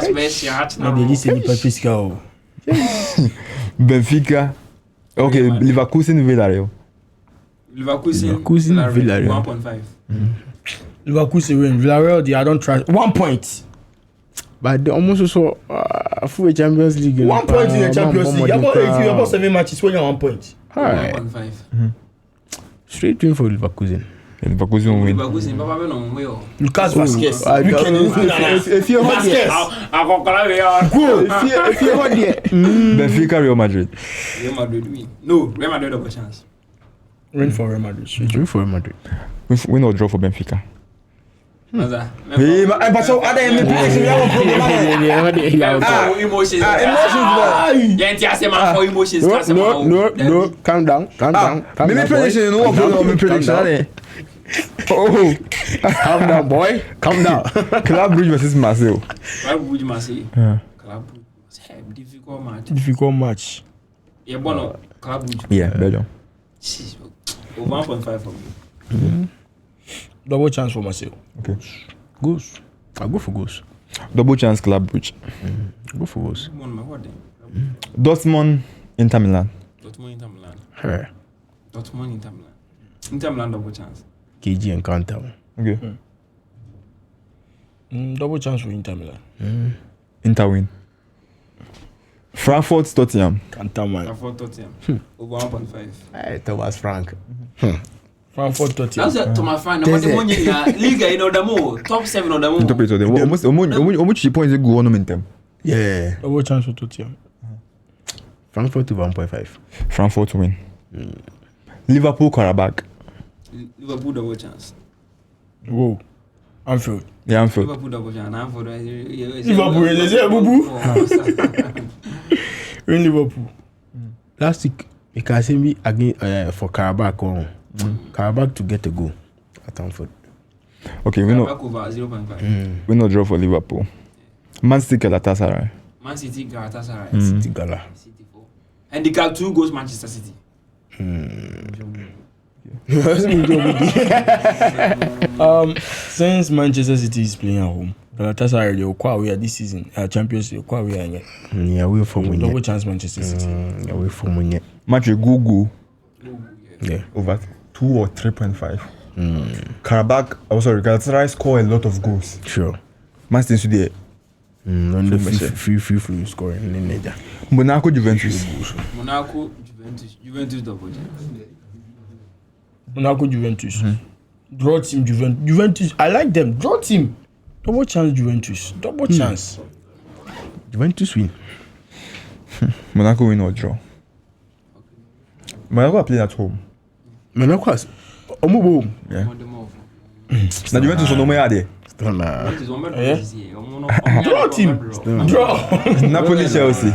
special. No, they just say the Papisca. Benfica. Okay, Leverkusen Villarreal. Leverkusen, Villarreal. 1.5. Leverkusen win. Villarreal, they don't try. 1 point. But they almost also for Champions League. 1 point in the Champions League. If you have 7 matches, when you 1 point. 1.5. Straight win for Leverkusen. Leverkusen win. Leverkusen, Papa, no way. Lucas Vasquez. If you're hot there, if you're hot there, Benfica Real Madrid. Real Madrid win. No, Real Madrid have a chance. Win for Real Madrid. win for Madrid. Win or draw for Benfica. What's that? Hey, but so other prediction we have a problem. Emotions. Emotions. No, calm down. Maybe prediction, no problem. Maybe prediction. Oh, Calm down, boy. Calm down. Club Brugge versus Marseille. Club Brugge Marseille. Yeah. Club Brugge. Difficult match. Difficult match. Yeah, bueno. Club Brugge. Yeah, Belgium. Over 1.5 for me. Double chance for Marseille. Okay. Goals. I'll go for goals. Double chance Club Brugge. Go for goals. Dortmund, Inter Milan. Dortmund, Inter Milan. Hey. Dortmund, Inter Milan. Inter Milan double chance. KG encounter. Okay. Double chance for Inter Milan. Inter win. Frankfurt, Tottenham. Cantaman. Frankfurt, Tottenham. Over 1.5. Hey, Thomas Frank. Frankfurt, Tottenham. That's Thomas Frank. No matter what Liga, you know the more top 7 of the more. Top 8 of them. Almost 3 points go on them. Yeah. Double chance for Tottenham. Frankfurt to 1.5. Frankfurt win. Liverpool, Karabakh. Liverpool double chance. Whoa. Anfield. Yeah, Anfield. Liverpool double chance. Anfield. Liverpool, they say boo. In Liverpool. Last week, you can see me again for Karabakh. Karabakh to get a goal at Anfield. Okay, we know. Over 0.5. We know draw for Liverpool. Man City, Galatasaray. Man City, Galatasaray. City Gala. City 4. Handicap 2 goes Manchester City. Since Manchester City is playing at home, Galatasaray they will quite away this season. Champions League quite away. Yeah, away from Double chance Manchester City. Away from Munye. Match will go Yeah. over 2 or 3.5. Karabakh, Galatasaray score a lot of goals. Sure. Man City there. On the free scoring in Niger. Monaco, Juventus. Monaco, Juventus double chance. Monaco, Juventus. Draw team, Juventus. I like them. Draw team. Double chance, Juventus. Double chance. Juventus win. Monaco win or draw. Monaco are playing at home. Monaco has. Omubo. Yeah. Now Juventus on no more there. Draw team. Draw. Napoli, Chelsea.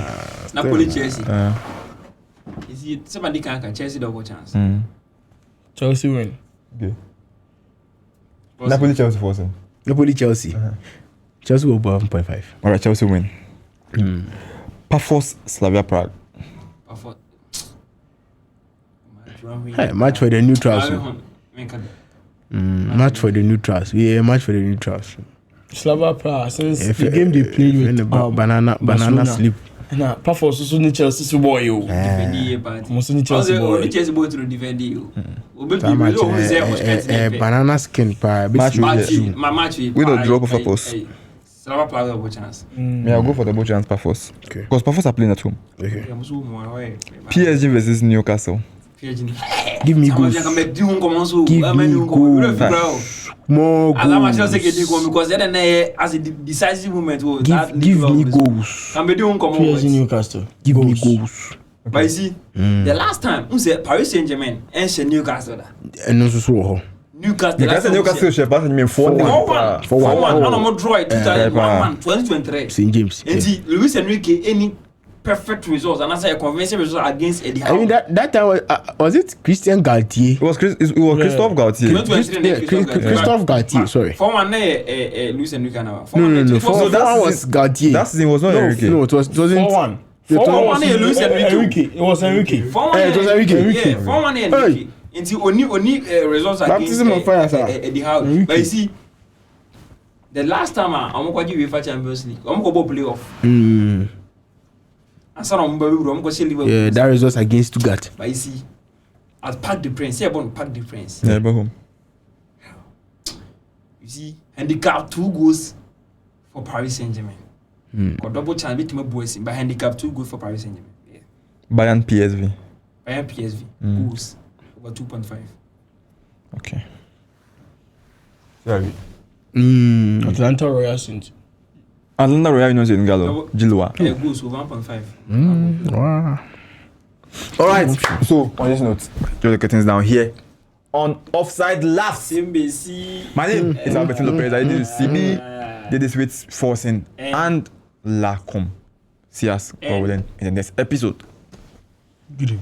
Napoli, Chelsea. Is it somebody can Chelsea double chance? Chelsea win. Okay. Napoli, Chelsea for them. Napoli, Chelsea. Chelsea will go 1.5. All right, Chelsea win. Pafos, Slavia Prague. Hey, match for the neutrals. Match for the neutrals. Yeah, match for the neutrals. Slava Prague since the game they played with banana slip. Nah, Pafos also need Chelsea to boy you. Most need Chelsea boy. Chelsea boy to defend you. Banana skin pa. Match we don't drop of a post. Slava Prague double chance. Yeah, I'll go for double chance Pafos. Okay. Because Pafos are playing at home. Okay. PSG versus Newcastle. Give me goals. Give me goals. More goals. Because then as a decisive moment, give me goals. PSG Newcastle. Give me goals. But you see, the last time, who said Paris Saint-Germain and Newcastle? And also so. Newcastle should pass me 4-1. 4-1. I'm not draw it. 2023. St. James. And see, Luis Enrique any perfect results and a convincing result against Eddie Howe. I mean that time was it Christian Galtier? It was Christophe Gaultier. Christophe Galtier. Sorry. For one, Luis Enrique now. No. So That was Galtier. That season was not Enrique. No, it wasn't. 4-1. It was 4-1 Luis Enrique. It was Enrique. it was Enrique. Yeah, 4-1 Enrique. Until only results against Baptism of fire, sir. Eddie Howe. But you see, the last time I'm going to UEFA Champions League, I'm going to go playoff. And so I'm going to see Liverpool. Yeah, that results against Stuttgart. But you see, at Parc des Princes, say about Parc des Princes. Yeah, but home. You see, handicap 2 goals for Paris Saint-Germain. Got double chance with my boys, but handicap 2 goals for Paris Saint-Germain. Yeah. Bayern PSV. Bayern PSV goals over 2.5. Okay. Sorry. Atlanta Royal Saint. Atlanta Royal Union in Gallo. Gilloa. Goals over 1.5. Wow. All right. So on this note, draw the curtains down here. On offside laughs. CBC. My name is Albertine Lopez. I did CB. Did this with Forcing and Lacom. See us in the next episode. Good.